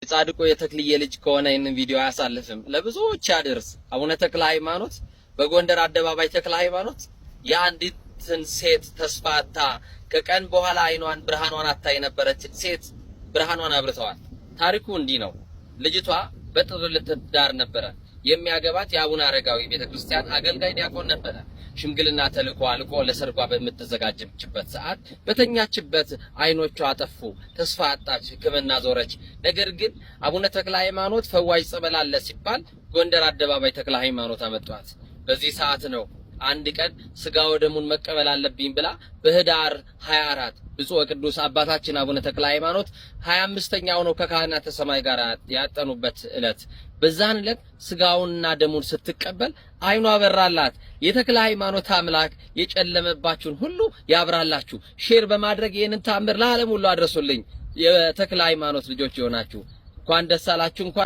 የጻድቁ የተክልዬ ልጅ ከሆነ ይህንን ቪዲዮ አያሳልፍም ለብዙዎች ያድርስ። አቡነ ተክለ ሃይማኖት በጎንደር አደባባይ ተክለ ሃይማኖት የአንዲትን ሴት ተስፋታ ከቀን በኋላ አይኗን ብርሃኗን አታ የነበረችን ሴት ብርሃኗን አብርተዋል። ታሪኩ እንዲህ ነው። ልጅቷ በጥር ልትዳር ነበረ። የሚያገባት የአቡነ አረጋዊ ቤተክርስቲያን አገልጋይ ዲያቆን ነበረ። ሽምግልና ተልኮ አልቆ ለሰርጓ በምትዘጋጅበት ሰዓት በተኛችበት አይኖቿ አጠፉ። ተስፋ አጣች። ሕክምና ዞረች። ነገር ግን አቡነ ተክለ ሃይማኖት ፈዋሽ ጸበል አለ ሲባል ጎንደር አደባባይ ተክለ ሃይማኖት አመጧት። በዚህ ሰዓት ነው አንድ ቀን ስጋ ወደሙን መቀበል አለብኝ ብላ በህዳር 24 ብፁዕ ቅዱስ አባታችን አቡነ ተክለ ሃይማኖት 25ኛው ነው ከካህናተ ሰማይ ጋር ያጠኑበት ዕለት። በዛን ዕለት ስጋውንና ደሙን ስትቀበል አይኗ አበራላት። የተክለ ሃይማኖት አምላክ የጨለመባችሁን ሁሉ ያብራላችሁ። ሼር በማድረግ ይህንን ተአምር ለዓለም ሁሉ አድርሱልኝ። የተክለ ሃይማኖት ልጆች የሆናችሁ እንኳን ደስ አላችሁ። እንኳን